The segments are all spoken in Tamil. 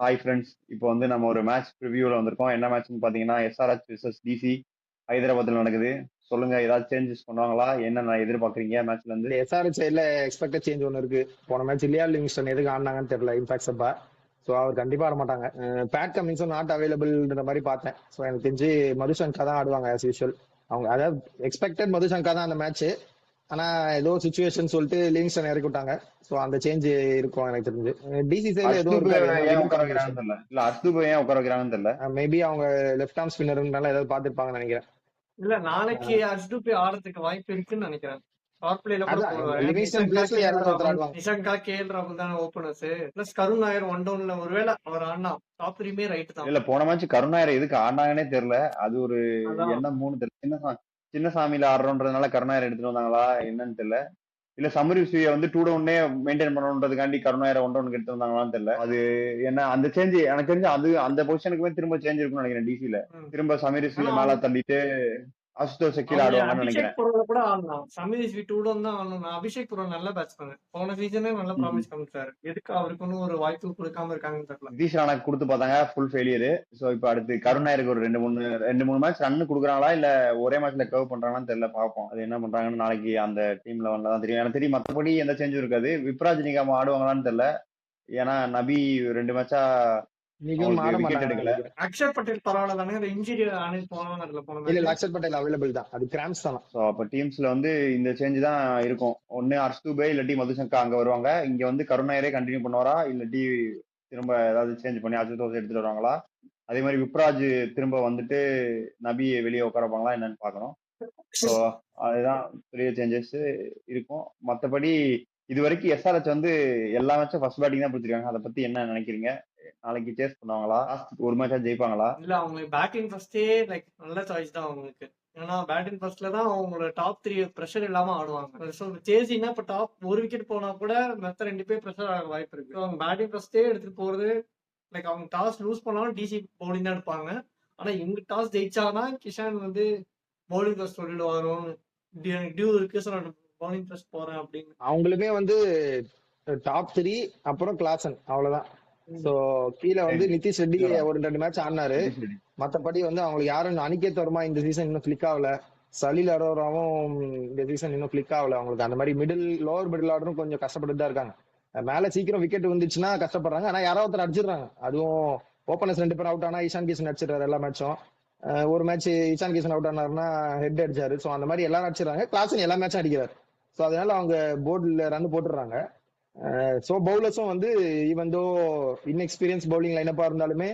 Hi friends. இப்போ வந்து நம்ம ஒரு மேட்ச் ப்ரிவியூல வந்திருக்கோம். என்ன மேட்ச்னு பார்த்தீங்கன்னா, எஸ்ஆர்எச் விசஸ் டிசி ஹைதராபாத்ல நடக்குது. சொல்லுங்க, ஏதாவது சேஞ்சஸ் பண்ணுவாங்களா? என்ன எதிர்பார்க்குறீங்க மேட்ச்ல இருந்து? எஸ்ஆர்எச் சைட்ல எக்ஸ்பெக்டட் சேஞ்ச் ஒன்று இருக்கு. போன மேட்ச் இல்லையா லிவிங்ஸ்டன் எதுக்கு ஆடினாங்கன்னு தெரியல. இம்பாக்ட் சப்பா ஸோ அவர் கண்டிப்பா ஆட மாட்டாங்க. பேட் கமின்ஸும் நாட் அவைலபிள்ன்ற மாதிரி பார்த்தேன். ஸோ எனக்கு தெரிஞ்சு மதுசங்கா தான் ஆடுவாங்க ஆஸ் யூஷுவல். அவங்க அதாவது எக்ஸ்பெக்டட் மதுசங்கா தான் அந்த மேட்ச். ஆனா ஏதோ சுச்சுவேஷன் சொல்லிட்டு லிவிங்ஸ்டன் இறக்கி விட்டாங்க. ஸோ அந்த சேஞ்ச் இருக்கும் எனக்கு தெரிஞ்சு. டிசி சைட்ல எதுவும் அர்ஷ்தூப் இருக்காது. ஏன்னா ஏன் வின் உட்கார வைக்கிறாங்கன்னு காம்பினேஷன். தெரியல. இல்ல அர்ஷ்தூப் ஏன் உட்கார வைக்கிறாங்கன்னு தெரியல. மேபி அவங்க லெஃப்ட் ஆர்ம் ஸ்பின்னர்னால ஏதாவது பார்த்துருப்பாங்கன்னு நினைக்கிறேன். இல்ல நாளைக்கு அர்ஷ்தூப் ஆடுறதுக்கு வாய்ப்பு இருக்குன்னு நினைக்கிறேன். பவர் பிளேல கூட அதான் போடுவாரு. லிவிங்ஸ்டன் பிளேஸ்ல யாராவது ஒருத்தர் ஆடுவாங்க. நிஷங்கா கேஎல் ராகுல் தானே ஓபனர்ஸ். பிளஸ் கருண் நாயர் ஒன் டவுன்ல ஒருவேளை அவர் ஆடினா டாப் 3 ரைட் தான். இல்ல போன மேட்ச் கருணாயர் எதுக்கு ஆடினாங்கன்னே தெரியல. அது ஒரு என்ன மூணு தெரியல. சின்ன சாமியில ஆடுறோன்றதுனால கருணாயர் எடுத்துட்டு வந்தாங்களா என்னன்னு தெரியல. இல்ல சம்மர் விசிய வந்து 2 டவுனே மெயின்டைன் பண்ணணுன்றதுக்காண்டி கருணாயிரம் 1 டவுனுக்கு எடுத்து வந்தாங்களான்னு தெரியல. அது என்ன அந்த சேஞ்ச் எனக்கு தெரிஞ்சு அது அந்த பொசிஷனுக்குமே திரும்ப சேஞ்ச் இருக்கும்னு நினைக்கிறேன். டிசில திரும்ப சமீர் விசிய மேல தள்ளிட்டு அசுதோஷ் கீழே ஆடுவாங்கன்னு நினைக்கிறேன். அபிஷேக் புரோல கூட ஆடலாம். சமீர் டூடன் தான் ஆடணும். அபிஷேக் புரோ நல்ல பேட்ஸ்மேன். போன சீசனே நல்ல ப்ராமிஸ் காமிச்சாரு. எதுக்கு அவருக்கு ஒன்னும் ஒரு வாய்ப்பு கொடுக்காம இருக்காங்கன்னு தெரியல. நிதிஷ் ராணாக்கு கொடுத்து பார்த்தாங்க, ஃபுல் ஃபெயிலியர். சோ இப்ப அடுத்து கருணாயருக்கு ஒரு ரெண்டு மூணு மேட்ச் ரன் கொடுக்குறாங்களா இல்ல ஒரே மேட்ச்ல கர்வ் பண்றாங்களான்னு தெரியல. பார்ப்போம் அது என்ன பண்றாங்கன்னு நாளைக்கு அந்த டீம்ல வந்ததான் தெரியும். எனக்கு தெரியும் மத்தபடி எந்த சேஞ்சும் இருக்காது. விப்ராஜ் நிகாம் ஆடுவாங்களான்னு தெரியல. ஏன்னா நபி 2 மேட்சா விக்கெட் எடுக்கல. அக்ஷர் பட்டேல் பரவாயில்ல தானே. இந்த இன்ஜுரி ஆனது போன இல்ல அக்ஷர் பட்டேல் அவைலபிள் தான். அது கிராம்ஸ் தான். சோ அப்ப டீம்ஸ்ல வந்து இந்த சேஞ்ச் தான் இருக்கும். ஒன்னு அர்ஷ்தூபே இல்லாட்டி மதுசங்கா அங்க வருவாங்க. இங்க வந்து கருணாயரே கண்டினியூ பண்ணுவாரா இல்லாட்டி திரும்ப ஏதாவது சேஞ்ச் பண்ணி அசுதோஷ் எடுத்துட்டு வருவாங்களா? அதே மாதிரி விப்ராஜ் திரும்ப வந்துட்டு நபியை வெளியே உட்காரப்பாங்களா என்னன்னு பாக்கணும். ஸோ அதுதான் பெரிய சேஞ்சஸ் இருக்கும். மற்றபடி இது வரைக்கும் எஸ்ஆர்எச் வந்து எல்லா மேட்சும் ஃபர்ஸ்ட் பேட்டிங் தான் பிடிச்சிருக்காங்க. அதை பத்தி என்ன நினைக்கிறீங்க? நாளைக்கு சேஸ் பண்ணுவாங்களா? ஒரு மேட்சா ஜெயிப்பாங்களா? இல்ல அவங்களுக்கு பேட்டிங் ஃபர்ஸ்டே லைக் நல்ல சாய்ஸ் தான் அவங்களுக்கு. ஏன்னா பேட்டிங் ஃபர்ஸ்ட்ல தான் அவங்களோட டாப் 3 ப்ரெஷர் இல்லாம ஆடுவாங்க. ஸோ சேசினா இப்ப டாப் ஒரு விக்கெட் போனா கூட மத்த 2 பேர் ப்ரெஷர் ஆக வாய்ப்பு இருக்கு. அவங்க பேட்டிங் ஃபர்ஸ்டே எடுத்துட்டு போறது லைக் அவங்க டாஸ் லூஸ் பண்ணாலும் டிசி பவுலிங் தான் எடுப்பாங்க. ஆனா இவங்க டாஸ் ஜெயிச்சாதான் கிஷான் வந்து பவுலிங் ஃபர்ஸ்ட் சொல்லிடுவாரும். டியூ இருக்கு சார் பவுலிங் ஃபர்ஸ்ட் போறேன் அப்படின்னு. அவங்களுமே வந்து டாப் 3 அப்புறம் கிளாசன் அவ்வளவுதான். சோ கீழே வந்து நிதிஷ் ரெட்டி ஒரு 2 மேட்ச் ஆடினாரு. மத்தபடி வந்து அவங்களுக்கு யாரும் அனிகேத் வர்மா இந்த சீசன் இன்னும் கிளிக் ஆகல. சலீல் அரோராவும் இந்த சீசன் இன்னும் கிளிக் ஆகல. அவங்களுக்கு அந்த மாதிரி லோவர் மிடில் ஆர்டரும் கொஞ்சம் கஷ்டப்பட்டு தான் இருக்காங்க. மேல சீக்கிரம் விக்கெட் வந்துச்சுன்னா கஷ்டப்படுறாங்க. ஆனா யாராவது ஒருத்தர் அடிச்சிடுறாங்க. அதுவும் ஓப்பனர்ஸ் 2 பேர் அவுட் ஆனா ஈஷான் கிஷன் அடிச்சிடறாரு எல்லா மேட்சும். ஒரு மேட்ச் ஈஷான் கிஷன் அவுட் ஆனாருன்னா ஹெட் அடிச்சாரு. சோ அந்த மாதிரி எல்லாரும் அடிச்சிடறாங்க. கிளாசன் எல்லா மேட்சும் அடிக்கிறாரு. சோ அதனால அவங்க போர்டுல ரன் போட்டுடுறாங்க. சோ பவுலர்ஸும் வந்து ஈவன் தோ இன்எக்ஸ்பீரியன்ஸ் பவுலிங் லைனப்பா இருந்தாலுமே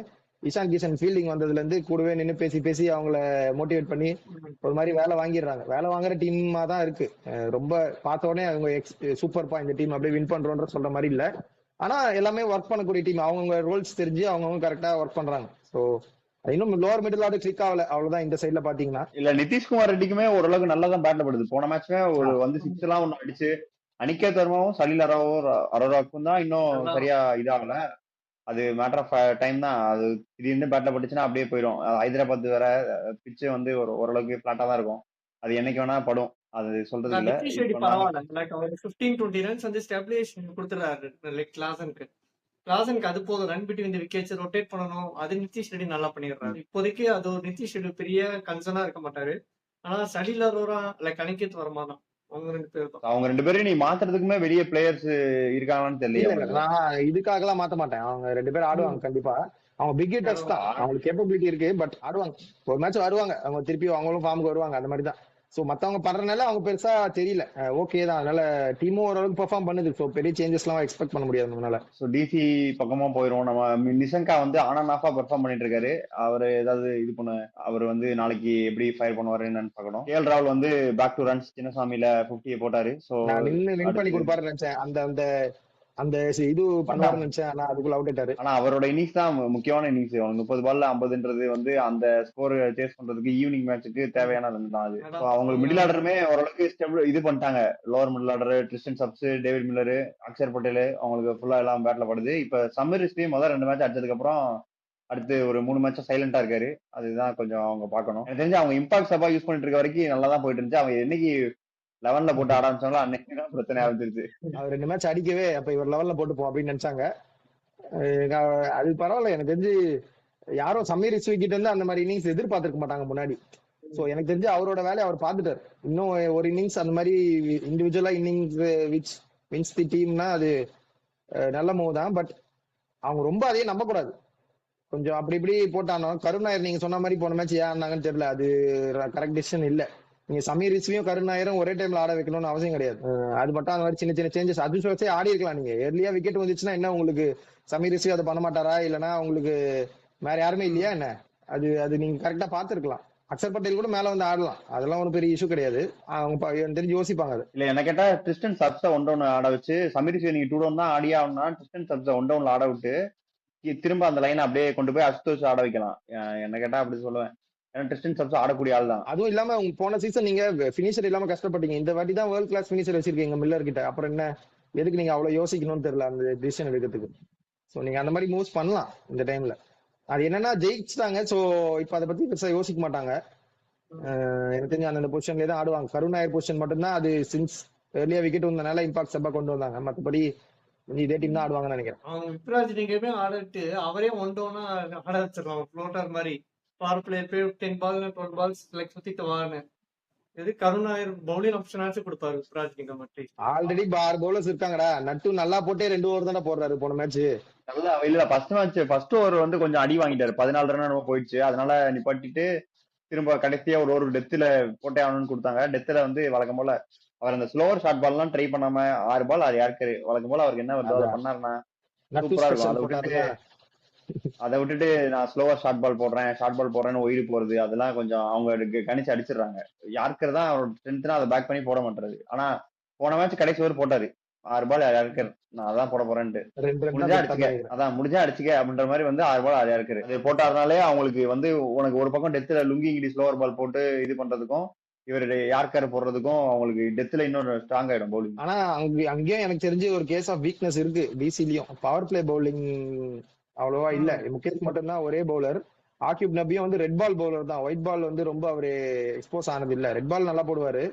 இஷான் கிஷன் ஃபீல்டிங் வந்ததுல இருந்து கூடவே நின்று பேசி அவங்கள மோட்டிவேட் பண்ணி ஒரு மாதிரி வேலை வாங்கிடுறாங்க. வேலை வாங்குற டீமா தான் இருக்கு. ரொம்ப பார்த்த உடனே அவங்க சூப்பர்ப்பா இந்த டீம் அப்படியே வின் பண்றோன்ற சொல்ற மாதிரி இல்ல. ஆனா எல்லாமே ஒர்க் பண்ணக்கூடிய டீம். அவங்கவுங்க ரோல்ஸ் தெரிஞ்சு அவங்கவுங்க கரெக்டா ஒர்க் பண்றாங்க. சோ இன்னும் லோவர் மிடில் ஆர்டர் கிளிக் ஆகல. அவ்வளவுதான் இந்த சைட்ல பாத்தீங்கன்னா. இல்ல நிதிஷ்குமார் ரெட்டிக்குமே ஓரளவுக்கு நல்லா தான் பேட்ல படுது. போன மேட்ச்மே ஒரு வந்து 6 எல்லாம் ஒண்ணு அடிச்சு அனிகேத் வர்மாவும் சலீல் அரோராக்கும் தான் இன்னும் சரியா இதாகல. அது மேட்டர் ஆஃப் டைம் தான். அது திடீர்னு பேட்ல பட்டுச்சுன்னா அப்படியே போயிடும். ஹைதராபாத் வேற பிச்சு வந்து ஓரளவுக்கு பிளாட்டா தான் இருக்கும். அது என்னைக்கு வேணா படும். அது சொல்றது இல்ல. நிதிஷ் ரெட்டி பரவாயில்ல. லைக் அவர் 15-20 ரன்ஸ் வந்து ஸ்டெபிலைசேஷன் கொடுத்துறாரு லைக் கிளாசனுக்கு அது போதும். Run between the wickets rotate பண்ணணும். அது நிதிஷ் ரெட்டி நல்லா பண்ணிடுறாரு. இப்போதைக்கு அது ஒரு நிதிஷ் ரெட்டி பெரிய கன்சர்னா இருக்க மாட்டாரு. ஆனா சலீல் அரோரா லைக் அனிகேத் வர்மா தான். அவங்க 2 பேரும் நீ மாத்துறதுக்குமே வெளிய பிளேயர்ஸ் இருக்காங்களான்னு தெரியல. நான் இதுக்காக எல்லாம் மாத்த மாட்டேன். அவங்க 2 பேரும் ஆடுவாங்க கண்டிப்பா. அவங்க பிக் ஹிட்டர்ஸ் தான். அவங்களுக்கு கேப்பபிலிட்டி இருக்கு. பட் ஆடுவாங்க. ஒரு மேட்ச் வருவாங்க. அவங்க திருப்பி அவங்களும் ஃபார்முக்கு வருவாங்க. அந்த மாதிரி தான். சோ மத்தவங்க பண்றதுனால அவங்க பெருசா தெரியல. ஓகே தான். அதனால டீமும் ஓரளவுக்கு பெர்ஃபார்ம் பண்ணுது. சோ பெரிய சேஞ்சஸ் எல்லாம் எக்ஸ்பெக்ட் பண்ண முடியாது நம்மளால. சோ டிசி பக்கமா போயிரும். நம்ம நிஷங்கா வந்து ஆன் அண்ட் ஆஃபா பெர்ஃபார்ம் பண்ணிட்டு இருக்காரு. அவர் ஏதாவது இது பண்ண அவர் வந்து நாளைக்கு எப்படி ஃபயர் பண்ணுவாரு என்னன்னு பார்க்கணும். கேஎல் ராகுல் வந்து பேக் டு ரன்ஸ் சின்னசாமியில 50 போட்டாரு. சோ வின் பண்ணி கொடுப்பாரு நினைச்சேன். அந்த இது பண்ணுவாருன்னு நினைச்சேன். ஆனா அதுக்குள்ள அவுட் ஆயிட்டாரு. ஆனா அவரோட இன்னிங்ஸ் தான் முக்கியமான இன்னிங்ஸ். 30 பால்ல 50ன்றது வந்து அந்த ஸ்கோர் சேஸ் பண்றதுக்கு ஈவினிங் மேட்சுக்கு தேவையான ரன் தான் அது. அவங்க மிடில் ஆர்டருமே ஓரளவுக்கு இது பண்ணிட்டாங்க. Lower middle order Tristan Stubbs, David Miller, Axar Patel அவங்களுக்கு ஃபுல்லா எல்லாம் பேட்ல படுது. இப்ப சம்மர் ரிஸ்பி முதல் 2 மேட்ச் அடிச்சதுக்கு அப்புறம் அடுத்து ஒரு 3 மேட்சா சைலண்டா இருக்காரு. அதுதான் கொஞ்சம் அவங்க பாக்கணும். எனக்கு தெரிஞ்சு அவங்க இம்பாக்ட் சப்பா யூஸ் பண்ணிட்டு இருக்க வரைக்கும் நல்லா தான் போயிட்டு இருந்துச்சு. அவங்க என்னைக்கு 11ல போட்டு ஆரம்பிச்சாங்களோ அன்னைக்கு தான் பிரச்சனை ஆரம்பிச்சிருச்சு. அவர் 2 மேட்ச் அடிக்கவே அப்ப இவர் லெவல்ல போட்டு போ அப்படின்னு நினைச்சாங்க. அது பரவாயில்ல. எனக்கு தெரிஞ்சு யாரும் சமீர் ரிஸ்வி கிட்ட இருந்து அந்த மாதிரி இன்னிங்ஸ் எதிர்பார்த்திருக்க மாட்டாங்க முன்னாடி. சோ எனக்கு தெரிஞ்சு அவரோட வேலையை அவர் பார்த்துட்டாரு. இன்னும் ஒரு இன்னிங்ஸ் அந்த மாதிரி இண்டிவிஜுவலா இன்னிங்ஸ் விச் வின்ஸ் தி டீம்னா அது நல்ல மூவ் தான். பட் அவங்க ரொம்ப அதையும் நம்ப கூடாது. கொஞ்சம் அப்படி இப்படி போட்டானோ கருண் நாயர் நீங்க சொன்ன மாதிரி போன மேட்ச் ஏன் ஆனாங்கன்னு தெரியல. அது கரெக்ட் டிசிஷன் இல்ல. நீங்க சமீர் ரிஸ்வியும் கருண் நாயரும் ஒரே டைம்ல ஆட வைக்கணும்னு அவசியம் கிடையாது. அது மட்டும் அந்த மாதிரி சின்ன சின்ன சேஞ்சஸ் அது ஆடி இருக்கலாம். நீங்க ஏர்லியா விக்கெட் வந்துச்சுன்னா என்ன உங்களுக்கு சமீர் ரிஸ்வி அதை பண்ண மாட்டாரா, இல்லைன்னா உங்களுக்கு வேற யாருமே இல்லையா என்ன? அது அது நீங்க கரெக்டா பாத்துருக்கலாம். அக்ஷர் பட்டேல் கூட மேல வந்து ஆடலாம், அதெல்லாம் ஒரு பெரிய இஷ்யூ கிடையாது. அவங்க எனக்கு தெரிஞ்சு யோசிப்பாங்க அது. இல்ல என்ன கேட்டா ட்ரிஸ்டன் சப்ஸ ஒன் டவுன் ஆட வச்சு சமீர் ரிஸ்வி நீங்க 2 டவுன் தான் ஆடியா ஆகணும்னா ட்ரிஸ்டன் சப்ஸ ஒன் டவுன்ல ஆட விட்டு திரும்ப அந்த லைனை அப்படியே கொண்டு போய் அசுதோஷ் ஆட வைக்கலாம். என்ன கேட்டா அப்படி சொல்லுவேன். ஏன்னா ட்ரிஸ்டன் சப்ஸ் ஆடக்கூடிய ஆள் தான். அதுவும் இல்லாம உங்க போன சீசன் நீங்க பினிஷர் இல்லாம கஷ்டப்பட்டீங்க. இந்த வாட்டி தான் வேர்ல்ட் கிளாஸ் பினிஷர் வச்சிருக்கீங்க மில்லர் கிட்ட. அப்புறம் என்ன, எதுக்கு நீங்க அவ்வளவு யோசிக்கணும்னு தெரியல அந்த டிசிஷன் எடுக்கிறதுக்கு. சோ நீங்க அந்த மாதிரி மூவ்ஸ் பண்ணலாம் இந்த டைம்ல. அது என்னன்னா ஜெயிச்சிட்டாங்க. சோ இப்ப அதை பத்தி பெருசா யோசிக்க மாட்டாங்க. எனக்கு தெரிஞ்சு அந்த பொசிஷன்ல தான் ஆடுவாங்க. கருண் நாயர் பொசிஷன் மட்டும்தான் அது சின்ஸ் ஏர்லியா விக்கெட் வந்தனால இம்பாக்ட் செப்பா கொண்டு வந்தாங்க. மத்தபடி இதே டீம் தான் ஆடுவாங்கன்னு நினைக்கிறேன். அவங்க விப்ராஜ் நீங்கமே ஆடிட்டு அவரே ஒன் டவுனா ஆட வச்சிருவாங்க ஃப்ளோட்டர் மாதிரி. பவர் பிளே போய் 10 பால் 12 பால்ஸ் லைக் சுத்திட்டு வான்னு எது கருண் நாயர் பவுலிங் ஆப்ஷனாச்சும் கொடுப்பாரு விப்ராஜ் நீங்க மட்டும். ஆல்ரெடி 6 பவுலர்ஸ் இருக்காங்கடா. நட்டு நல்லா போட்டே 2 ஓவர் தானே போடுறாரு போன மேட்ச். நல்லா இல்ல ஃபர்ஸ்ட் ஓவர் வந்து கொஞ்சம் அடி வாங்கிட்டாரு. 14 ரன் நம்ம போயிடுச்சு. அதனால நிப்பாட்டிட்டு திரும்ப கடைசியா ஒரு ஓவர் டெத்துல போட்டே ஆகணும்னு கொடுத்தாங்க. டெத்துல வந்து வழக்கம் போல அவர் அந்த ஸ்லோவர் ஷார்ட் பால் எல்லாம் ட்ரை பண்ணாம 6 பால் 6 யாருக்காரு வழக்கம் போல அவருக்கு என்ன வருதோ அதை பண்ணாருன்னா சூப்பரா இருக்கும். அதை விட்டுட்டு நான் ஸ்லோவர் ஷார்ட் பால் போடுறேன்னு ஒயிடு போறது அதெல்லாம் கொஞ்சம் அவங்க கணிச்சு அடிச்சிடுறாங்க. யாருக்கர் தான் அவரோட ஸ்ட்ரென்த்னா அதை பேக் பண்ணி போட மாட்டாரு. ஆனா போன மேட்ச் கடைசி ஓவர் போட்டாரு 6 பால் 6 யாருக்கர் நான் அதான் போட போறேன்ட்டு. முடிஞ்சா அடிச்சுக்க அதான் முடிஞ்சா அடிச்சுக்க அப்படின்ற மாதிரி வந்து 6 பால் 6 யாருக்காரு அது போட்டாருனாலே அவங்களுக்கு வந்து உனக்கு ஒரு பக்கம் டெத்துல லுங்கி இங்கிடி ஸ்லோவர் பால் போட்டு இது பண்றதுக்கும் இவர் யார்கார் போடுறதுக்கும் அவங்களுக்கு டெத்துல இன்னொரு ஸ்ட்ராங் ஆயிடும் பவுலிங். ஆனா அங்கேயும் எனக்கு தெரிஞ்சு ஒரு கேஸ் ஆஃப் வீக்னஸ் இருக்கு டிசிலயும். பவர் பிளே பவுலிங் அவ்வளவா இல்ல. முகேஷ் மட்டும்தான் ஒரே பவுலர். ஆகிப் நபியும் வந்து ரெட் பால் பவுலர் தான். ஒயிட் பால் வந்து ரொம்ப அவரு எக்ஸ்போஸ் ஆனது இல்ல. ரெட் பால் நல்லா போடுவாரு,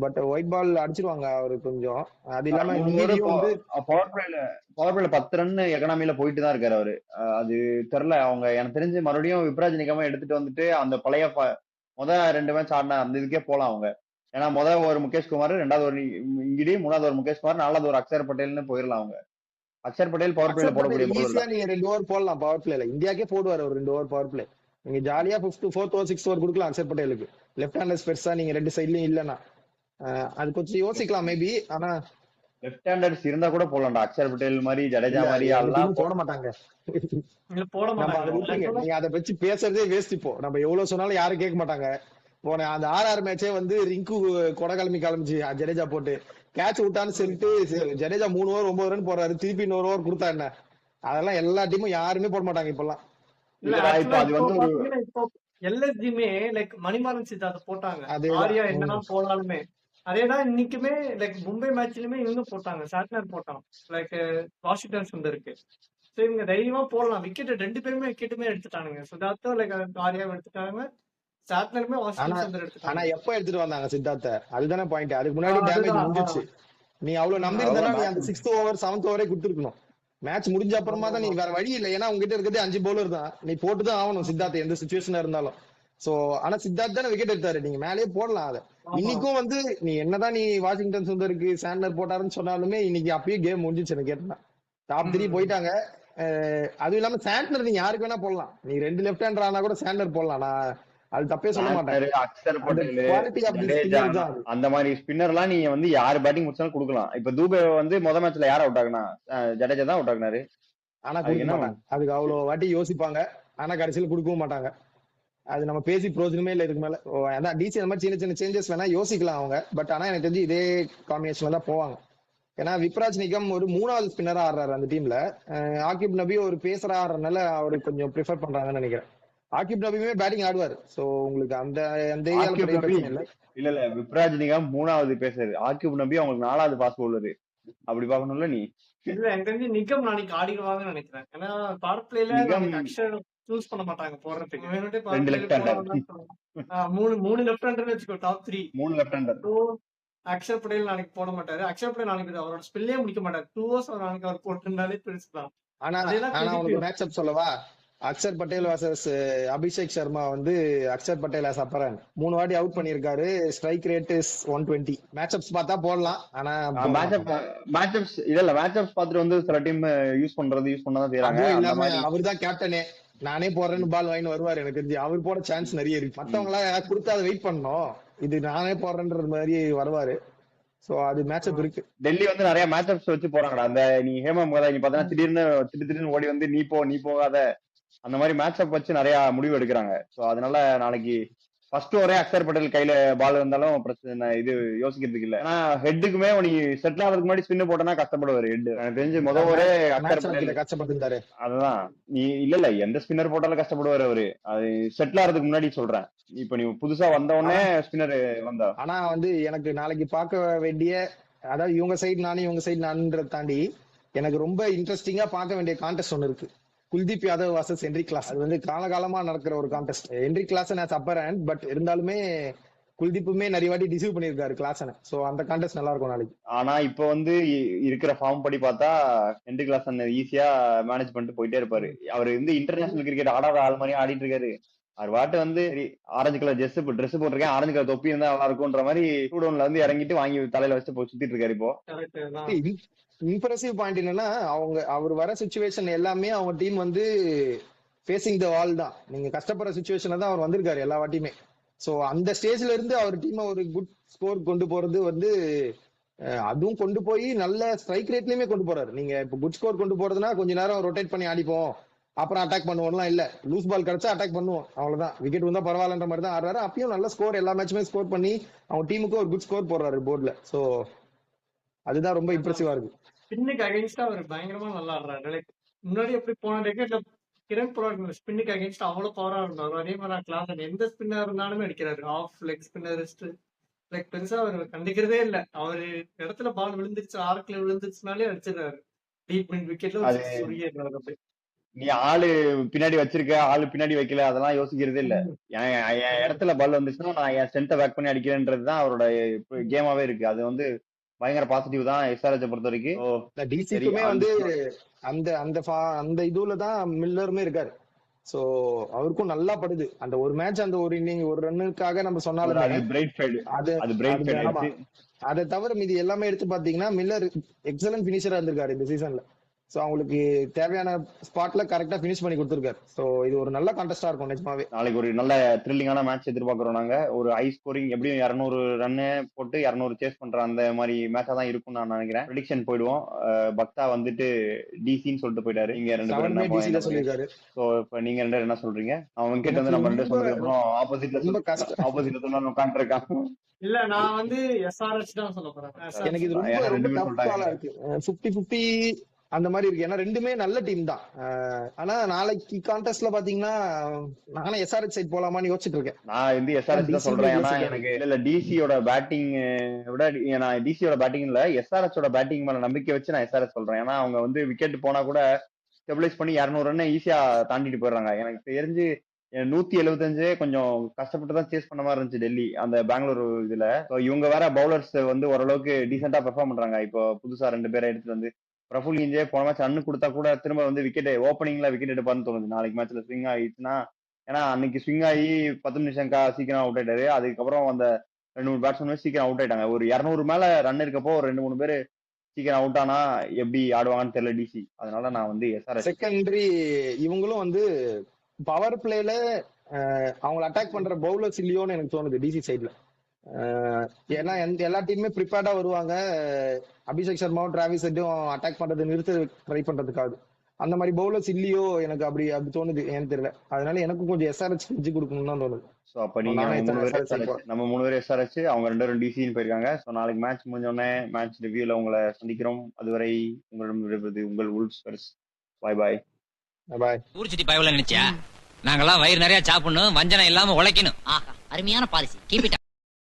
பட் ஒயிட் பால் அடிச்சிருவாங்க அவரு கொஞ்சம். அது இல்லாம பவர் பிளேல 10 ரன் எக்கனாமில போயிட்டு தான் இருக்காரு அவரு. அது தெரியல அவங்க எனக்கு தெரிஞ்சு மறுபடியும் விப்ராஜ் நிகமா எடுத்துட்டு வந்துட்டு அந்த பழைய முதல் 2 மேட்ச் ஆடின அந்த இதுக்கே போலாம் அவங்க. ஏன்னா முதல் ஒரு முகேஷ் குமார், 2வது ஒரு இங்கிடி, 3வது ஒரு முகேஷ் குமார், 4வது ஒரு அக்ஷர் பட்டேல்னு போயிடலாம் அவங்க. அக்ஷர் பட்டேல் பவர் பிளேல போடக்கூடிய ஈஸியா நீங்க 2 ஓவர் போடலாம் பவர் பிளேல. இந்தியாக்கே போடுவாரு ஒரு 2 ஓவர் பவர் பிளே. நீங்க ஜாலியா 5th 4th over 6th over கொடுக்கலாம் அக்ஷர் பட்டேலுக்கு. லெஃப்ட் ஹேண்டர்ஸ் பெருசா நீங்க 2 சைட்லயும் இல்லன்னா அது கொஞ்சம் யோசிக்கலாம் மேபி. ஆனா லெஃப்ட் ஹேண்டர்ஸ் இருந்தா கூட போடலாம்டா. அக்ஷர் பட்டேல் மாதிரி ஜடேஜா மாதிரி எல்லாம் போட மாட்டாங்க. நீங்க அதை வச்சு பேசுறதே வேஸ்ட். இப்போ நம்ம எவ்வளவு சொன்னாலும் யாரும் கேட்க மாட்டாங்க. போன அந்த RR மேட்சே வந்து ரிங்கு கொடை கிளம்பிச்சு ஜடேஜா போட்டு கேட்ச் விட்டான்னு சொல்லிட்டு ஜடேஜா 3 ஓவர் 9 ரன் போறாரு. திருப்பி 1 ஓவர் கொடுத்தா என்ன? அதெல்லாம் எல்லா டீமும் யாருமே போட மாட்டாங்க இப்பெல்லாம். எல்எஸ்ஜிமே லைக் மணிமாறன் சித்தார்த்த போட்டாங்க. ஆரியா என்னதான் போனாலுமே அதேதான் இன்னைக்குமே லைக் மும்பை மேட்ச்லயுமே இவங்க போட்டாங்க. சாட்னர் போட்டான் லைக் வாஷிங்டன் சுந்தருக்கு. சோ இவங்க தைரியமா போடலாம். விக்கெட் 2 பேருமே விக்கெட்டுமே எடுத்துட்டானுங்க. சித்தார்த்தும் லைக் ஆரியாவும் எடுத்துட்டாங்க. சாட்னருமே வாஷிங்டன் சுந்தர் எடுத்துட்டாங்க. ஆனா எப்ப எடுத்துட்டு வந்தாங்க சித்தார்த்த? அதுதானே பாயிண்ட். அதுக்கு முன்னாடி டேமேஜ் முடிஞ்சிச்சு. நீ அவ்வளவு நம்பி இருந்தா நீ அந்த 6th ஓவர் 7th ஓவரே கொடுத்துருக்கணும். மேட்ச் முடிஞ்ச அப்புறமா தான் நீ வேற வழி இல்லை. ஏன்னா உங்ககிட்ட இருக்கிறது 5 பவுலர் தான். நீ போட்டுதான் ஆகணும் சித்தார்த்த எந்த சிச்சுவேஷனா இருந்தாலும். சோ ஆனா சித்தார்த் தானே விக்கெட் எடுத்தாரு. நீங்க மேலேயே போடலாம் அதை. இன்னைக்கும் வந்து நீ என்னதான் நீ வாஷிங்டன் சுந்தருக்கு சாண்ட்னர் போட்டாருன்னு சொன்னாலுமே இன்னைக்கு அப்பயே கேம் முடிஞ்சிச்சு. எனக்கு கேட்டா டாப் 3 போயிட்டாங்க. அதுவும் இல்லாம சாண்ட்னர் நீங்க யாருக்கு வேணா போடலாம். நீ 2 லெஃப்ட் ஹேண்டர் ஆனா கூட சாண்ட்னர் போடலாம். நான் அது தப்பே சொல்ல மாட்டேன். அக்ஷர் பட்டேல் அந்த மாதிரி ஸ்பின்னர் எல்லாம் நீங்க வந்து யாரு பேட்டிங் முடிச்சாலும் கொடுக்கலாம். இப்ப தூபே வந்து முதல் மேட்ச்ல யார் அவுட் ஆகுனா ஜடேஜா தான் அவுட் ஆகுனாரு. ஆனா அதுக்கு அவ்வளவு வாட்டி யோசிப்பாங்க. ஆனா கடைசியில கொடுக்கவும் மாட்டாங்க. அது நம்ம பேசி பிரோஜனமே இல்லை இதுக்கு மேல. அதான் டிசி அந்த மாதிரி சின்ன சின்ன சேஞ்சஸ் வேணா யோசிக்கலாம் அவங்க. பட் ஆனா எனக்கு தெரிஞ்சு இதே காம்பினேஷன்ல தான் போவாங்க. ஏன்னா விப்ராஜ் நிகம் ஒரு 3வது ஸ்பின்னரா ஆடுறாரு அந்த டீம்ல. ஆகிப் நபி ஒரு பேசரா ஆடுறதுனால அவரு கொஞ்சம் ப்ரிஃபர் பண்றாங்கன்னு நினைக்கிறேன். ஆகிப் நபியுமே பேட்டிங் ஆடுவாரு. சோ உங்களுக்கு அந்த இல்ல விப்ராஜ் நிகம் 3வது பேசரு. ஆகிப் நபி அவங்களுக்கு 4வது பாஸ் பவுலரு. அப்படி பாக்கணும்ல நீ. இல்ல எனக்கு தெரிஞ்சு நிகம் நாளைக்கு ஆடிடுவாங்கன்னு நினைக்கிறேன். ஏன்னா பவர் பிளேல அக்ஷர் சூஸ் பண்ண மாட்டாங்க போடுறதுக்கு. வேணுட்டே 3 லெஃப்ட் ஹேண்டர் வச்சுக்கோ. Top 3 left hander. Axar Patel நாளைக்கு போட மாட்டாரு. அக்ஷர் பட்டேல் நாளைக்கு அவரோட ஸ்பெல்லே முடிக்க மாட்டாரு. 2 ஓவர்ஸ் நாளைக்கு அவர் போட்டிருந்தாலே பெருசுதான். ஆனா அதேதான் ஆனா உனக்கு குல்தீப். மேட்ச் அப் சொல்லவா? அக்ஷர் பட்டேல் வர்சஸ் அபிஷேக் சர்மா வந்து அக்ஷர் பட்டேல் அப்பரன் 3 வாட்டி அவுட் பண்ணிருக்காரு. Strike rate is 120. Match ups பார்த்தா போடலாம், ஆனா போட மேட்சப் மாட்டாங்க. மேட்சப்ஸ் இல்ல மேட்சப்ஸ் பார்த்துட்டு வந்து சில டீம் யூஸ் பண்ணதான் செய்யறாங்க அதுவும் அந்த இல்லாம மாதிரி. அவர்தான் கேப்டனே. நானே போடுறேன்னு பால் வாங்கி வருவாரு. எனக்கு தெரிஞ்சு அவர் போட சான்ஸ் நிறைய இருக்கு. மத்தவங்க எல்லாம் கொடுத்து அதை வெயிட் பண்ணணும், இது நானே போடுறேன்ற மாதிரி வருவாரு. சோ அது மேட்ச் அப் இருக்கு. டெல்லி வந்து நிறைய மேட்சப்ஸ் வச்சு போறாங்கடா. அந்த நீ ஹேமம் நீ பாத்தீங்கன்னா திடீர்னு ஓடி வந்து நீ போகாத அந்த மாதிரி மேட்சப் வச்சு நிறைய முடிவு எடுக்கிறாங்க. சோ அதனால நாளைக்கு ஃபர்ஸ்ட் ஓவரே அக்ஷர் பட்டேல் கையில பால் இருந்தாலும் பிரச்சனை இது யோசிக்கிறதுக்கு இல்ல. ஏன்னா ஹெட்டுக்குமே நீ செட்டில் ஆகிறதுக்கு முன்னாடி ஸ்பின் போட்டனா கஷ்டப்படுவாரு ஹெட். எனக்கு தெரிஞ்சு முதல் ஓவரே அக்ஷர் பட்டேல் கஷ்டப்பட்டு. அதுதான் நீ இல்ல எந்த ஸ்பின்னர் போட்டாலும் கஷ்டப்படுவாரு அவரு. அது செட்டில் ஆகிறதுக்கு முன்னாடி சொல்றேன். இப்ப நீ புதுசா வந்த உடனே ஸ்பின்னர் வந்தா. ஆனா வந்து எனக்கு நாளைக்கு பார்க்க வேண்டிய, அதாவது இவங்க சைடு நானும் இவங்க சைடு நானுன்றத தாண்டி எனக்கு ரொம்ப இன்ட்ரெஸ்டிங்கா பார்க்க வேண்டிய கான்டெஸ்ட் ஒன்னு இருக்கு. Kuldeep Yadav versus Heinrich Klaasen. அது வந்து காலகாலமா நடக்கிற ஒரு contest. Heinrich Klaasen as upper hand, but இருந்தாலுமே குல்தீப்புமே நிறைய வாட்டி டிசீவ் பண்ணிருக்காரு கிளாசனை. சோ அந்த கான்டெஸ்ட் நல்லா இருக்கும் நாளைக்கு. ஆனா இப்ப வந்து இருக்கிற ஃபார்ம் படி பார்த்தா ஹென்ரி கிளாசன் ஈஸியா மேனேஜ் பண்ணிட்டு போயிட்டே இருப்பாரு. அவர் வந்து இன்டர்நேஷனல் கிரிக்கெட் ஆடாத ஆள் மாதிரி ஆடிட்டு இருக்காரு. அவர் வாட்டு வந்து ஆரஞ்சு கலர் ட்ரெஸ் போட்டிருக்கேன், ஆரஞ்சு கலர் தொப்பி இருந்தா நல்லா இருக்கும்ன்ற மாதிரி டூடவுன்ல வந்து இறங்கிட்டு வாங்கி தலையில வச்சு போய் சுத்திட்டு இருக்காரு இப்போ. இம்ப்ரெசிவ் பாயிண்ட் என்னன்னா, அவர் வர சிச்சுவேஷன் எல்லாமே அவங்க டீம் வந்து ஃபேசிங் த வால் தான். நீங்க கஷ்டப்படுற சிச்சுவேஷன்ல தான் அவர் வந்திருக்காரு எல்லா வாட்டியுமே. சோ அந்த ஸ்டேஜ்ல இருந்து அவர் டீமை ஒரு குட் ஸ்கோர் கொண்டு போறது வந்து, அதுவும் கொண்டு போய் நல்ல ஸ்ட்ரைக் ரேட்லயுமே கொண்டு போறாரு. நீங்க இப்ப குட் ஸ்கோர் கொண்டு போறதுன்னா கொஞ்ச நேரம் ரொட்டேட் பண்ணி ஆடிப்போம், அப்புறம் அட்டாக் பண்ணுவோம்லாம் இல்ல. லூஸ் பால் கிடைச்சா அட்டாக் பண்ணுவோம், அவ்வளவுதான். விக்கெட் வந்தா பரவாயில்லன்ற மாதிரி தான் ஆடுறாரு. அப்பயும் நல்ல ஸ்கோர் எல்லா மேட்சுமே ஸ்கோர் பண்ணி அவங்க டீமுக்கு ஒரு குட் ஸ்கோர் போடுறாரு போர்ட்ல. சோ அதுதான் ரொம்ப இம்ப்ரெசிவா இருக்கு. ஸ்பின்னுக்கு அகைன்ஸ்டா அவர் பயங்கரமா நல்லா ஆடுறாரு. லைக் முன்னாடி எப்படி போன டெக்கெட்ல கிரண் போராட் ஸ்பின்னுக்கு அகைன்ஸ்ட் அவ்வளவு பவரா இருந்தாரு, அதே மாதிரி கிளாஸ் எந்த ஸ்பின்னர் இருந்தாலுமே அடிக்கிறாரு. ஆஃப் லெக் ஸ்பின்னரிஸ்ட் லைக் பெருசா அவர் கண்டிக்கிறதே இல்ல. அவரு இடத்துல பால் விழுந்துருச்சு, ஆர்க்ல விழுந்துருச்சுனாலே அடிச்சிடறாரு. Deep mid விக்கெட்ல சுருகிடுறாரு. அப்படி நீ ஆளு பின்னாடி வச்சிருக்க, ஆளு பின்னாடி வைக்கல, அதெல்லாம் யோசிக்கிறதே இல்ல. என் இடத்துல பால் வந்துச்சுன்னா நான் என் ஸ்ட்ரென்த்தை பேக் பண்ணி அடிக்கிறேன்றதுதான் அவரோட கேமாவே இருக்கு. அது வந்து பயங்கர பாசிட்டிவ் தான் எஸ்ஆர்எச் பொறுத்த வரைக்கும். டிசிக்குமே வந்து அந்த அந்த அந்த இதுல தான் மில்லருமே இருக்காரு. சோ அவருக்கும் நல்லா படுது அந்த ஒரு மேட்ச், அந்த ஒரு இன்னிங் ஒரு ரன்னுக்காக நம்ம சொன்னாலும் அதை தவிர மீதி எல்லாமே எடுத்து பாத்தீங்கன்னா மில்லர் எக்ஸலன்ட் பினிஷரா இருந்திருக்காரு இந்த சீசன்ல. சோ அவங்களுக்கு தேவையான ஸ்பாட்ல கரெக்டா பினிஷ் பண்ணி கொடுத்திருக்காரு. சோ இது ஒரு நல்ல கான்டெஸ்டா இருக்கும் நிஜமாவே. நாளைக்கு ஒரு நல்ல த்ரில்லிங்கான மேட்ச் எதிர்பார்க்கிறோம் நாங்க. ஒரு ஹை ஸ்கோரிங், எப்படியும் 200 ரன்னு போட்டு 200 சேஸ் பண்ற அந்த மாதிரி மேட்சா தான் இருக்கும் நான் நினைக்கிறேன். ப்ரெடிக்ஷன் போயிடுவோம். பக்தா வந்துட்டு டிசின்னு சொல்லிட்டு போயிட்டாரு. நீங்க 2 பேரும் சொல்லிருக்காரு. சோ இப்ப நீங்க 2 என்ன சொல்றீங்க? அவன் கிட்ட வந்து நம்ம 2 சொன்னதுக்கு அப்புறம் ஆப்போசிட்ல சொன்னா உட்கார்ந்து இருக்கான். இல்ல நான் வந்து எஸ்ஆர்எச் தான் சொல்ல போறேன். எனக்கு இது ரொம்ப டஃப் காலா இருக்கு. 50-50 அந்த மாதிரி இருக்கு. ஏன்னா ரெண்டுமே நல்ல டீம் தான். ஆனா நாளைக்கு கான்டெஸ்ட்ல பாத்தீங்கன்னா நானே எஸ்ஆர்எச் சைட் போலாமான்னு யோசிச்சுட்டு இருக்கேன். நான் வந்து எஸ்ஆர்எச் தான் சொல்றேன். ஏன்னா எனக்கு இல்ல டிசியோட பேட்டிங் விட நான் டிசியோட பேட்டிங்ல எஸ்ஆர்எச் பேட்டிங் மேல நம்பிக்கை வச்சு நான் எஸ்ஆர்எச் சொல்றேன். ஏன்னா அவங்க வந்து விக்கெட் போனா கூட ஸ்டெபிலைஸ் பண்ணி 200 ரன் ஈஸியா தாண்டிட்டு போயிடுறாங்க. எனக்கு தெரிஞ்சு 175 கொஞ்சம் கஷ்டப்பட்டு தான் சேஸ் பண்ண மாதிரி இருந்துச்சு டெல்லி அந்த பெங்களூர் இதுல. இவங்க வேற பவுலர்ஸ் வந்து ஓரளவுக்கு டீசெண்டா பெர்ஃபார்ம் பண்றாங்க. இப்போ புதுசா 2 பேரை எடுத்துட்டு வந்து பிரபுல் இஞ்சே போன மேட்ச் ரன் கொடுத்தா கூட திரும்ப வந்து விக்கெட் ஓப்பனிங்ல விக்கெட் எடுப்பான்னு தோணுது. நாளைக்கு மேட்ச்ல ஸ்விங் ஆயிடுச்சுன்னா, ஏன்னா அன்னைக்கு ஸ்விங் ஆகி 10 நிமிஷம் சீக்கிரம் அவுட் ஆயிட்டாரு. அதுக்கப்புறம் அந்த 2-3 பேட்ஸ்மேன் சீக்கிரம் அவுட் ஆயிட்டாங்க. ஒரு 200 மேல ரன் இருக்கப்போ ஒரு 2-3 பேர் சீக்கிரம் அவுட் ஆனா எப்படி ஆடுவாங்கன்னு தெரியல டிசி. அதனால நான் வந்து எஸ்ஆர்எச். செகண்டரி இவங்களும் வந்து பவர் பிளேல அவங்களை அட்டாக் பண்ற பவுலர்ஸ் இல்லையோன்னு எனக்கு தோணுது டிசி சைட்ல. ஏன்னா எல்லா டீமுமே ப்ரிப்பேர்டா வருவாங்க. அபிஷேக் சர்மாவும் டிராவிஸ் ஹெட்டும் அட்டாக் பண்றது நிறுத்த ட்ரை பண்றதுக்காக. அந்த மாதிரி பவுலர்ஸ் இல்லையோ எனக்கு அப்படி தோணுது, ஏன்னு தெரியல. அதனால எனக்கும் கொஞ்சம் எஸ்ஆர்எச் செஞ்சு கொடுக்கணும்னு தான் தோணுது. சோ அப்ப நீங்க நம்ம 3 பேர் எஸ்ஆர்எச், அவங்க 2 பேரும் டிசின்னு போயிருக்காங்க. சோ நாளைக்கு மேட்ச் முடிஞ்ச உடனே மேட்ச் ரிவ்யூல உங்களை சந்திக்கிறோம். அதுவரை உங்களிடம் விடுவது உங்கள் உல்ஃப்ஸ். பாய் பாய் பாய். ஊர் சுத்தி பயவல நினைச்சியா? நாங்கெல்லாம் வயிறு நிறைய சாப்பிடணும், வஞ்சனம் இல்லாம உழைக்கணும். ஆஹா, அருமையான பாலிசி. Keep it